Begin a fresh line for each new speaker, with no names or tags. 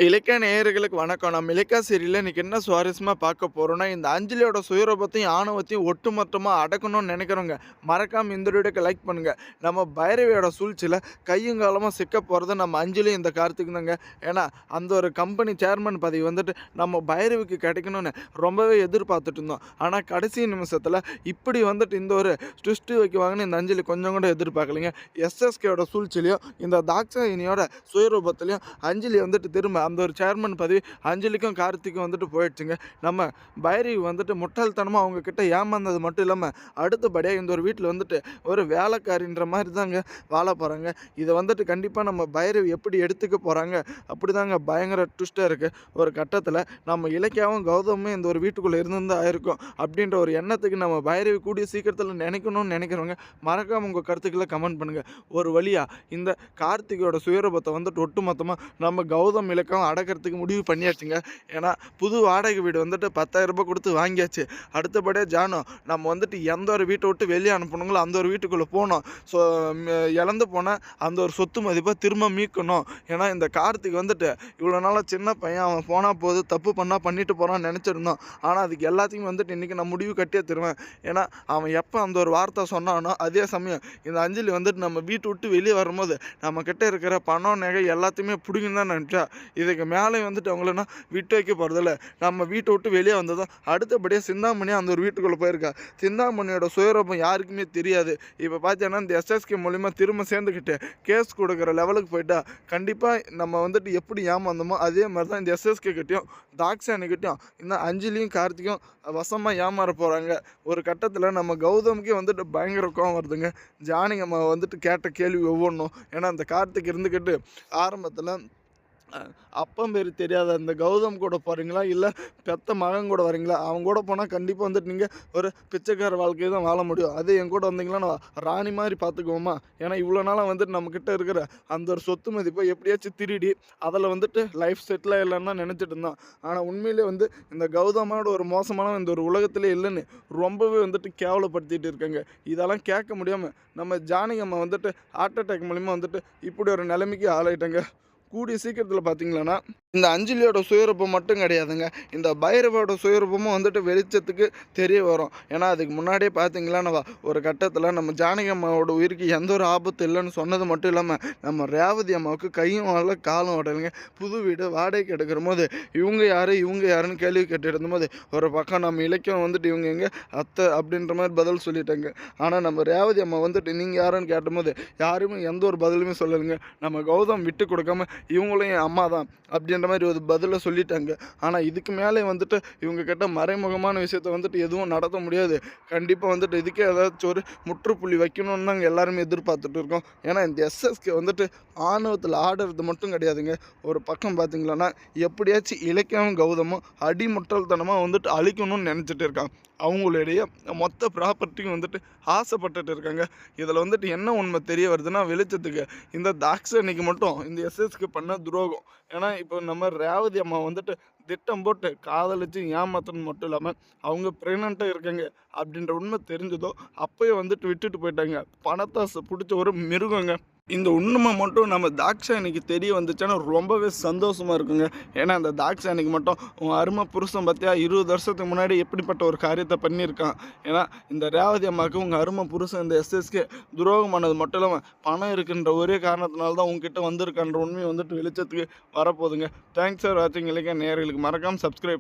இலக்கிய நேயர்களுக்கு வணக்கம். நம்ம இலக்கிய சீரியல்ல இன்னைக்கு என்ன சுவாரஸ்யமா பார்க்க போறோம்னா, இந்த அஞ்சலியோட சுயரூபத்தையும், ஆணவத்தையும் ஒட்டுமொத்தமா அடக்கணும்னு நினைக்கிறவங்க, மறக்காம இந்த வீடியோக்கு லைக் பண்ணுங்க. நம்ம பைரவியோட சூழ்ச்சியில கையும் காலுமா சிக்க போறது நம்ம அஞ்சலியும் இந்த கார்த்திக்கும் தாங்க. ஏன்னா, அந்த ஒரு கம்பெனி சேர்மன் பதவி வந்துட்டு நம்ம பைரவிக்கு கிடைக்கணும்னு ரொம்பவே எதிர்பார்த்துட்டு இருந்தோம். ஆனா, கடைசி நிமிஷத்துல இப்படி வந்துட்டு இந்த ஒரு ட்விஸ்ட் வைக்குவாங்கன்னு இந்த அஞ்சலி கொஞ்சம் கூட எதிர்பார்க்கலைங்க. எஸ்எஸ்கேயோட சூழ்ச்சியிலையும், இந்த தாக்ஷாயினியோட சுயரூபத்திலையும் அஞ்சலி வந்துட்டு திரும்ப அந்த ஒரு சேர்மன் பதவி அஞ்சலிக்கும் கார்த்திக்கும் வந்துட்டு போயிடுச்சுங்க. நம்ம பைரவி வந்துட்டு முட்டாள்தனமாக அவங்க கிட்ட ஏமாந்தது மட்டும் இல்லாமல் அடுத்தபடியாக இந்த ஒரு வீட்டில் வந்துட்டு ஒரு வேலைக்காரின்ற மாதிரி தாங்க வாழ போகிறாங்க. இதை வந்துட்டு கண்டிப்பாக நம்ம பைரவி எப்படி எடுத்துக்க போகிறாங்க அப்படி தாங்க பயங்கர ட்விஸ்ட்டாக இருக்குது. ஒரு கட்டத்தில் நம்ம இலக்கியாவும் கௌதமும் இந்த ஒரு வீட்டுக்குள்ளே இருந்து ஆயிருக்கும் அப்படின்ற ஒரு எண்ணத்துக்கு நம்ம பைரவி கூடிய சீக்கிரத்தில் நினைக்கணும்னு நினைக்கிறவங்க மறக்காமல் உங்கள் கருத்துக்களை கமெண்ட் பண்ணுங்கள். ஒரு வழியாக இந்த கார்த்திகோட சுயரூபத்தை வந்துட்டு ஒட்டுமொத்தமாக நம்ம கௌதம் இலக்கம் அடக்கிறதுக்கு முடிவு பண்ணியாச்சுங்க. ஏன்னா புது வாடகை வீடு வந்துட்டு 10,000 ரூபாய் கொடுத்து வாங்கியாச்சு. அடுத்தபடியாக ஜானோ நம்ம வந்துட்டு எந்த ஒரு வீட்டை விட்டு வெளியே அனுப்பணுங்களோ அந்த ஒரு வீட்டுக்குள்ளே போனோம். ஸோ இழந்து போனால் அந்த ஒரு சொத்து மதிப்பை திரும்ப மீட்கணும். ஏன்னா இந்த கார்த்திக் வந்துட்டு இவ்வளோ நாளாக சின்ன பையன், அவன் போனால் போது தப்பு பண்ணால் பண்ணிட்டு போகிறான்னு நினச்சிருந்தோம். ஆனால் அதுக்கு எல்லாத்தையும் வந்துட்டு இன்றைக்கி நான் முடிவு கட்டியே தருவேன். ஏன்னா அவன் எப்போ அந்த ஒரு வார்த்தை சொன்னானோ அதே சமயம் இந்த அஞ்சலி வந்துட்டு நம்ம வீட்டை விட்டு வெளியே வரும்போது நம்மக்கிட்ட இருக்கிற பணம் நகை எல்லாத்தையுமே பிடிக்கும் தான் நினச்சா, இதுக்கு மேலே வந்துட்டு அவங்கள விட்டு வைக்க போகிறதில்ல. நம்ம வீட்டை விட்டு வெளியே வந்ததும் அடுத்தபடியாக சிந்தாமணியாக அந்த ஒரு வீட்டுக்குள்ளே போயிருக்கா. சிந்தாமணியோட சுயரூபம் யாருக்குமே தெரியாது. இப்போ பார்த்தீங்கன்னா இந்த எஸ்எஸ்கே மூலிமா திரும்ப சேர்ந்துக்கிட்டு கேஸ் கொடுக்குற லெவலுக்கு போயிட்டா கண்டிப்பாக நம்ம வந்துட்டு எப்படி ஏமாந்தோமோ அதே மாதிரி தான் இந்த எஸ்எஸ்கே கிட்டையும் தாக்ஷானிக்கிட்டையும் இந்த அஞ்சலியும் கார்த்திக்கும் வசமாக ஏமாற போகிறாங்க. ஒரு கட்டத்தில் நம்ம கௌதமுக்கே வந்துட்டு பயங்கர கோவம் வருதுங்க. ஜானகி அம்மா வந்துட்டு கேட்ட கேள்வி ஒவ்வொன்றும். ஏன்னா அந்த கார்த்திக் இருந்துக்கிட்டு ஆரம்பத்தில் அப்பம் பேர் தெரியாத அந்த கௌதம் கூட போகிறீங்களா, இல்லை பெத்த மகன் கூட வரீங்களா, அவங்க கூட போனால் கண்டிப்பாக வந்துட்டு நீங்கள் ஒரு பிச்சைக்கார வாழ்க்கையை தான் வாழ முடியும். அதே என் கூட வந்தீங்களா நான் ராணி மாதிரி பார்த்துக்குவோமா. ஏன்னா இவ்வளோ நாளாக வந்துட்டு நம்மக்கிட்ட இருக்கிற அந்த ஒரு சொத்து மதிப்பை எப்படியாச்சும் திருடி அதில் வந்துட்டு லைஃப் செட்டில் இல்லைன்னா நினச்சிட்டு இருந்தான். ஆனால் உண்மையிலே வந்து இந்த கௌதமோட ஒரு மோசமான இந்த ஒரு உலகத்திலே இல்லைன்னு ரொம்பவே வந்துட்டு கேவலப்படுத்திட்டு இருக்காங்க. இதெல்லாம் கேட்க முடியாமல் நம்ம ஜானகி அம்மா வந்துட்டு ஹார்ட் அட்டாக் மூலிமா வந்துட்டு இப்படி ஒரு நிலைமைக்கு ஆளாயிட்டாங்க. கூடிய சீக்கிரத்தில் பார்த்தீங்களன்னா இந்த அஞ்சலியோட சுயரூபம் மட்டும் கிடையாதுங்க, இந்த பைரவோட சுயரூபமும் வந்துட்டு வெளிச்சத்துக்கு தெரிய வரும். ஏன்னா அதுக்கு முன்னாடியே பார்த்தீங்களா ஒரு கட்டத்தில் நம்ம ஜானகி அம்மாவோட உயிருக்கு எந்த ஒரு ஆபத்து இல்லைன்னு சொன்னது மட்டும் இல்லாமல் நம்ம ரேவதி அம்மாவுக்கு கையும் வரல காலும் உடலுங்க. புது வீடு வாடகைக்கு எடுக்கிற போது இவங்க யாருன்னு கேள்வி கேட்டு இருந்தபோது ஒரு பக்கம் நம்ம இலக்கியம் வந்துட்டு இவங்க எங்கே அத்தை அப்படின்ற மாதிரி பதில் சொல்லிட்டாங்க. ஆனால் நம்ம ரேவதி அம்மா வந்துட்டு நீங்கள் யாருன்னு கேட்டபோது யாருமே எந்த ஒரு பதிலுமே சொல்லலைங்க. நம்ம கௌதம் விட்டு கொடுக்காம இவங்களும் என் அம்மா தான் அப்படின்ற மாதிரி ஒரு பதிலை சொல்லிட்டாங்க. ஆனால் இதுக்கு மேலே வந்துட்டு இவங்க கிட்ட மறைமுகமான விஷயத்த வந்துட்டு எதுவும் நடத்த முடியாது. கண்டிப்பாக வந்துட்டு இதுக்கே ஏதாச்சும் ஒரு முற்றுப்புள்ளி வைக்கணும்னு நாங்கள் எல்லாருமே எதிர்பார்த்துட்டு இருக்கோம். ஏன்னா இந்த எஸ்எஸ்கே வந்துட்டு ஆணவத்தில் ஆடுறது மட்டும் கிடையாதுங்க. ஒரு பக்கம் பார்த்தீங்களன்னா எப்படியாச்சும் இலக்கியமும் கௌதமும் அடிமுட்டாள்தனமாக வந்துட்டு அழிக்கணும்னு நினச்சிட்டு இருக்காங்க. அவங்களுடைய மொத்த ப்ராப்பர்ட்டியும் வந்துட்டு ஆசைப்பட்டுட்டு இருக்காங்க. இதில் வந்துட்டு என்ன உண்மை தெரிய வருதுன்னா வெளிச்சத்துக்கு இந்த தாக்ஷானிக்கு மட்டும் இந்த எஸ்எஸ்க்கு பண்ண துரோகம். ஏன்னா இப்போ நம்ம ரேவதி அம்மா வந்துட்டு திட்டம் போட்டு காதலிச்சு ஏமாத்தணும் மட்டும் இல்லாமல் அவங்க ப்ரெக்னெண்ட்டாக இருக்காங்க அப்படின்ற உண்மை தெரிஞ்சதோ அப்போயே வந்துட்டு விட்டுட்டு போயிட்டாங்க. பணத்தை பிடிச்ச ஒரு மிருகங்க. இந்த உண்மை மட்டும் நம்ம தாக்ஷானிக்கு தெரிய வந்துச்சுன்னா ரொம்பவே சந்தோஷமாக இருக்குங்க. ஏன்னா அந்த தாக்ஷானிக்கு மட்டும் உன் அருமை புருஷன் பார்த்தியா 20 வருஷத்துக்கு முன்னாடி எப்படிப்பட்ட ஒரு காரியத்தை பண்ணியிருக்கான். ஏன்னா இந்த ரேவதி அம்மாவுக்கு உங்கள் அருமை புருஷன் இந்த எஸ்எஸ்கே துரோகம் பண்ணது மட்டும் இல்லாமல் பணம் இருக்குன்ற ஒரே காரணத்தினால தான் உங்ககிட்ட வந்திருக்கான்ற உண்மையை வந்துட்டு வெளிச்சத்துக்கு வரப்போகுதுங்க. தேங்க்ஸ் ஃபார் வாட்சிங். இலக்கிய நேயர்களுக்கு மறக்காமல் சப்ஸ்கிரைப்